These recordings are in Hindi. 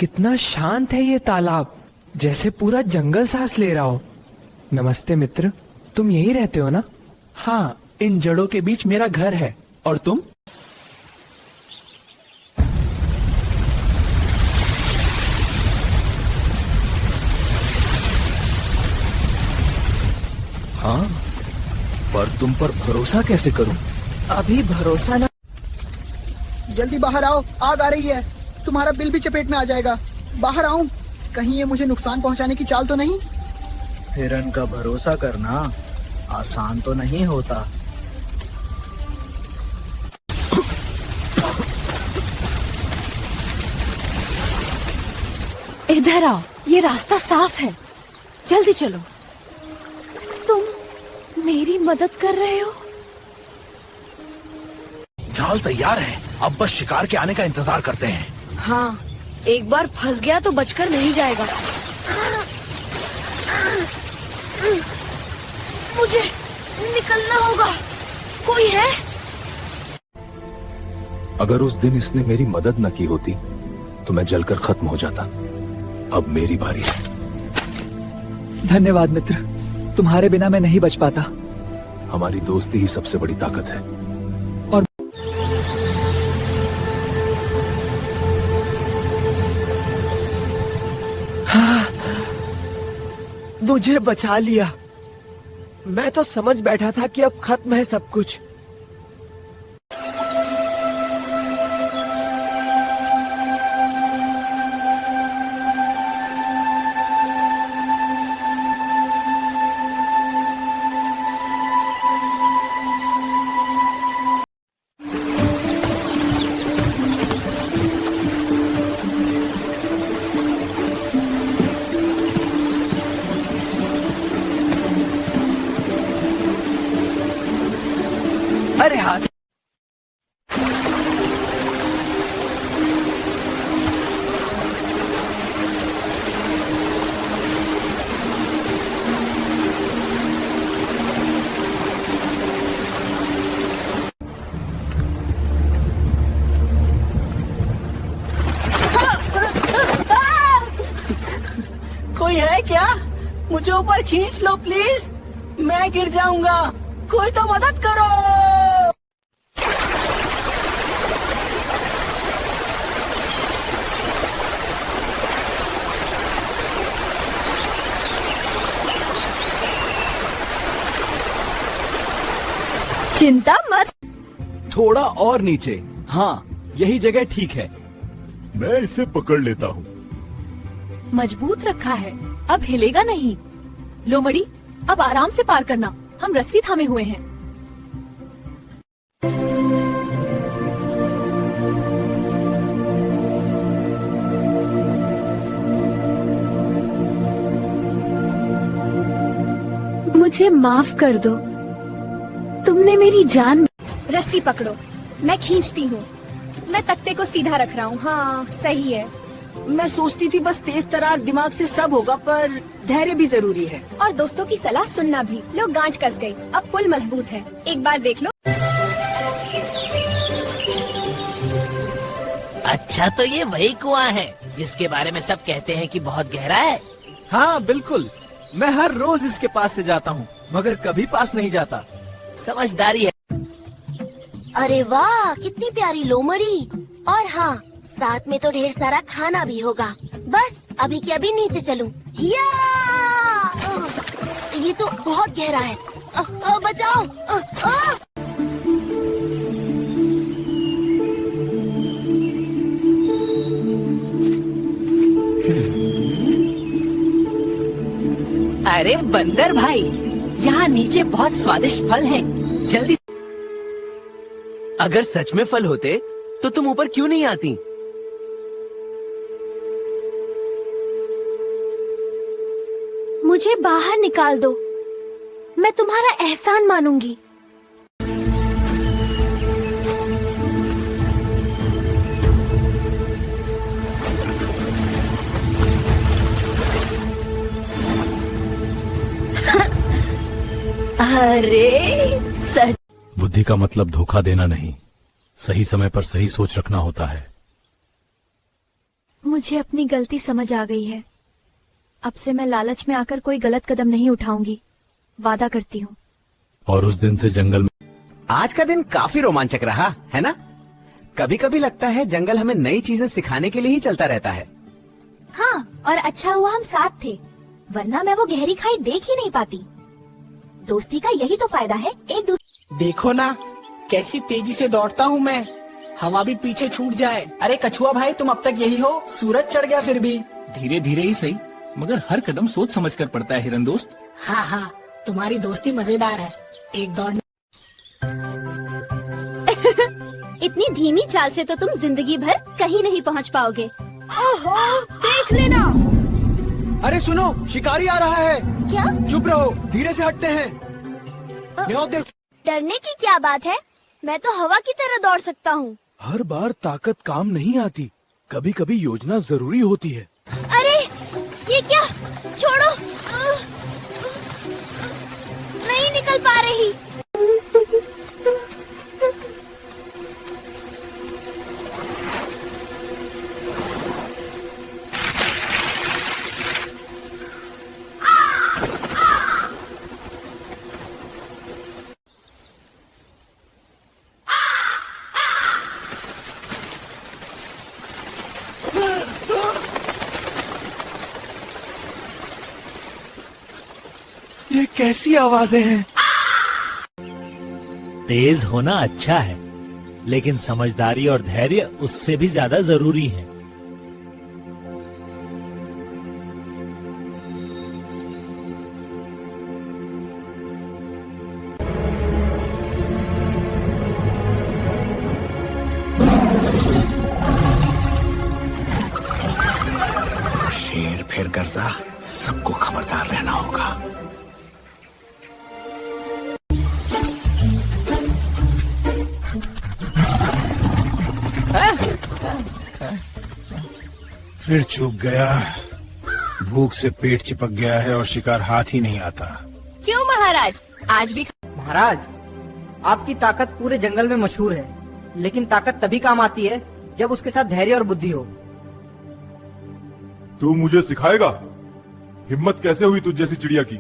कितना शांत है ये तालाब, जैसे पूरा जंगल सांस ले रहा हो। नमस्ते मित्र, तुम यही रहते हो ना? हाँ, इन जड़ों के बीच मेरा घर है। और तुम? हाँ, पर तुम पर भरोसा कैसे करूं? अभी भरोसा ना। जल्दी बाहर आओ, आग आ रही है। तुम्हारा बिल भी चपेट में आ जाएगा। बाहर आओ, कहीं ये मुझे नुकसान पहुंचाने की चाल तो नहीं? हिरन का भरोसा करना आसान तो नहीं होता। इधर आओ, ये रास्ता साफ है, जल्दी चलो। तुम मेरी मदद कर रहे हो? जाल तैयार है, अब बस शिकार के आने का इंतजार करते हैं। हाँ, एक बार फंस गया तो बचकर नहीं जाएगा। मुझे निकलना होगा। कोई है? अगर उस दिन इसने मेरी मदद न की होती तो मैं जलकर खत्म हो जाता। अब मेरी बारी है। धन्यवाद मित्र, तुम्हारे बिना मैं नहीं बच पाता। हमारी दोस्ती ही सबसे बड़ी ताकत है। और हाँ, मुझे बचा लिया। मैं तो समझ बैठा था कि अब खत्म है सब कुछ। अरे हाथ। कोई है क्या? मुझे ऊपर खींच लो प्लीज, मैं गिर जाऊंगा। कोई तो मदद करो। चिंता मत। थोड़ा और नीचे। हाँ, यही जगह ठीक है। मैं इसे पकड़ लेता हूँ। मजबूत रखा है, अब हिलेगा नहीं। लोमड़ी, अब आराम से पार करना, हम रस्सी थामे हुए हैं। मुझे माफ कर दो, तुमने मेरी जान। रस्सी पकड़ो, मैं खींचती हूँ। मैं तख्ते को सीधा रख रहा हूँ। हाँ, सही है। मैं सोचती थी बस तेज तरार दिमाग से सब होगा, पर धैर्य भी जरूरी है। और दोस्तों की सलाह सुनना भी। लो, गांठ कस गई, अब पुल मजबूत है। एक बार देख लो। अच्छा, तो ये वही कुआं है जिसके बारे में सब कहते हैं कि बहुत गहरा है। हाँ बिल्कुल, मैं हर रोज इसके पास से जाता हूँ, मगर कभी पास नहीं जाता। समझदारी है। अरे वाह, कितनी प्यारी लोमड़ी। और हाँ, साथ में तो ढेर सारा खाना भी होगा। बस अभी के अभी नीचे चलूं। या! ये तो बहुत गहरा है। बचाओ! अरे बंदर भाई, यहाँ नीचे बहुत स्वादिष्ट फल हैं। जल्दी। अगर सच में फल होते तो तुम ऊपर क्यों नहीं आती? मुझे बाहर निकाल दो, मैं तुम्हारा एहसान मानूंगी। अरे सच। बुद्धि का मतलब धोखा देना नहीं, सही समय पर सही सोच रखना होता है। मुझे अपनी गलती समझ आ गई है। अब से मैं लालच में आकर कोई गलत कदम नहीं उठाऊंगी, वादा करती हूँ। और उस दिन से जंगल में आज का दिन काफी रोमांचक रहा है ना? कभी कभी लगता है जंगल हमें नई चीजें सिखाने के लिए ही चलता रहता है। हाँ, और अच्छा हुआ हम साथ थे, वरना मैं वो गहरी खाई देख ही नहीं पाती। दोस्ती का यही तो फायदा है, एक दूसरे। देखो ना कैसी तेजी से दौड़ता हूँ मैं, हवा भी पीछे छूट जाए। अरे कछुआ भाई, तुम अब तक यही हो? सूरज चढ़ गया फिर भी। धीरे धीरे ही सही, मगर हर कदम सोच समझ कर पड़ता है हिरन दोस्त। हाँ हाँ, तुम्हारी दोस्ती मजेदार है। एक दौड़ इतनी धीमी चाल से तो तुम जिंदगी भर कहीं नहीं पहुंच पाओगे। ओहो, देख लेना। अरे सुनो, शिकारी आ रहा है। क्या? चुप रहो, धीरे से हटते हैं। डरने की क्या बात है, मैं तो हवा की तरह दौड़ सकता हूँ। हर बार ताकत काम नहीं आती, कभी कभी योजना जरूरी होती है। अरे ये क्या, छोड़ो, नहीं निकल पा रही। ये कैसी आवाजें हैं? तेज होना अच्छा है, लेकिन समझदारी और धैर्य उससे भी ज्यादा जरूरी है। शेर फिर गर्जा, सबको खबरदार रहना होगा। फिर चूक गया, भूख से पेट चिपक गया है और शिकार हाथ ही नहीं आता। क्यों महाराज, आज भी? महाराज, आपकी ताकत पूरे जंगल में मशहूर है, लेकिन ताकत तभी काम आती है जब उसके साथ धैर्य और बुद्धि हो। तू मुझे सिखाएगा? हिम्मत कैसे हुई तुझ जैसी चिड़िया की?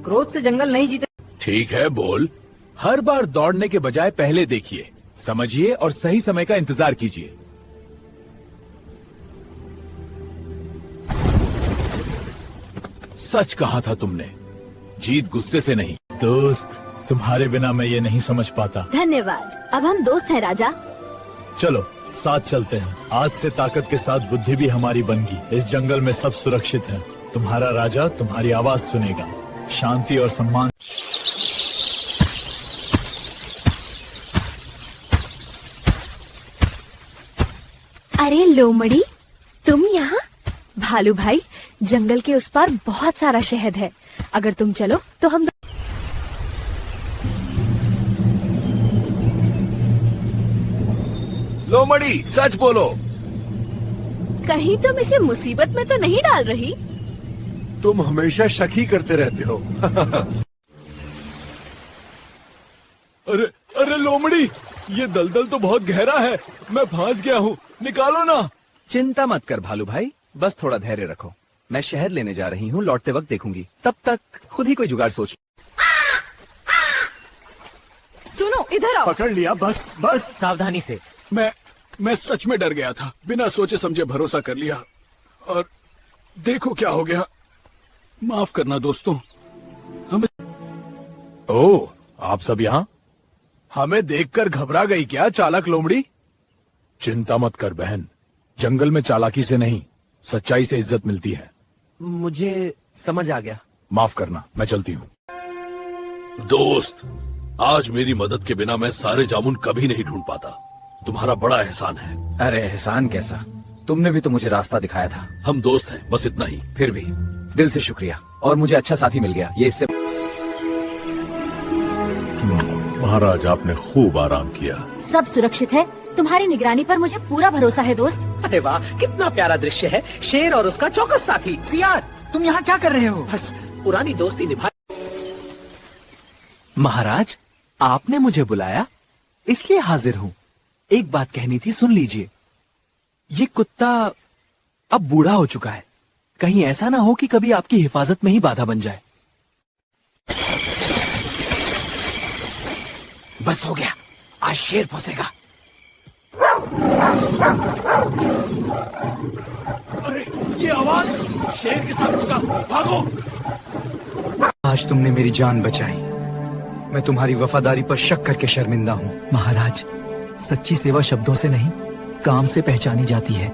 क्रोध से जंगल नहीं जीते। ठीक है, बोल। हर बार दौड़ने के बजाय पहले देखिए, समझिए और सही समय का इंतजार कीजिए। सच कहा था तुमने, जीत गुस्से से नहीं। दोस्त, तुम्हारे बिना मैं ये नहीं समझ पाता। धन्यवाद, अब हम दोस्त हैं राजा। चलो साथ चलते हैं। आज से ताकत के साथ बुद्धि भी हमारी बनेगी। इस जंगल में सब सुरक्षित है। तुम्हारा राजा तुम्हारी आवाज सुनेगा। शांति और सम्मान। अरे लोमड़ी, तुम यहाँ? भालू भाई, जंगल के उस पार बहुत सारा शहद है, अगर तुम चलो तो हम। लोमड़ी, सच बोलो। कहीं तुम इसे मुसीबत में तो नहीं डाल रही? तुम हमेशा शक ही करते रहते हो। अरे अरे लोमड़ी, ये दलदल तो बहुत गहरा है, मैं फंस गया हूँ, निकालो ना। चिंता मत कर भालू भाई, बस थोड़ा धैर्य रखो। मैं शहद लेने जा रही हूँ, लौटते वक्त देखूंगी। तब तक खुद ही कोई जुगाड़ सोच। सुनो, इधर आओ। पकड़ लिया, बस बस। सावधानी से। मैं सच में डर गया था, बिना सोचे समझे भरोसा कर लिया और देखो क्या हो गया। माफ करना दोस्तों। हमें ओह, आप सब यहाँ? हमें देखकर घबरा गई क्या चालाक लोमड़ी? चिंता मत कर बहन, जंगल में चालाकी से नहीं, सच्चाई से इज्जत मिलती है। मुझे समझ आ गया। माफ करना, मैं चलती हूँ। दोस्त, आज मेरी मदद के बिना मैं सारे जामुन कभी नहीं ढूंढ पाता। तुम्हारा बड़ा एहसान है। अरे एहसान कैसा, तुमने भी तो मुझे रास्ता दिखाया था। हम दोस्त हैं, बस इतना ही। फिर भी दिल से शुक्रिया, और मुझे अच्छा साथी मिल गया, ये इससे। महाराज, आपने खूब आराम किया। सब सुरक्षित है, तुम्हारी निगरानी पर मुझे पूरा भरोसा है दोस्त। अरे वाह, कितना प्यारा दृश्य है। शेर और उसका चौकस साथी। सियार, तुम यहाँ क्या कर रहे हो? बस पुरानी दोस्ती निभा। महाराज, आपने मुझे बुलाया, इसलिए हाजिर हूँ। एक बात कहनी थी, सुन लीजिए। ये कुत्ता अब बूढ़ा हो चुका है, कहीं ऐसा ना हो कि कभी आपकी हिफाजत में ही बाधा बन जाए। बस हो गया, आज शेर फंसेगा। अरे ये आवाज शेर के साथ होगा, भागो। आज तुमने मेरी जान बचाई। मैं तुम्हारी वफादारी पर शक करके शर्मिंदा हूँ। महाराज, सच्ची सेवा शब्दों से नहीं, काम से पहचानी जाती है।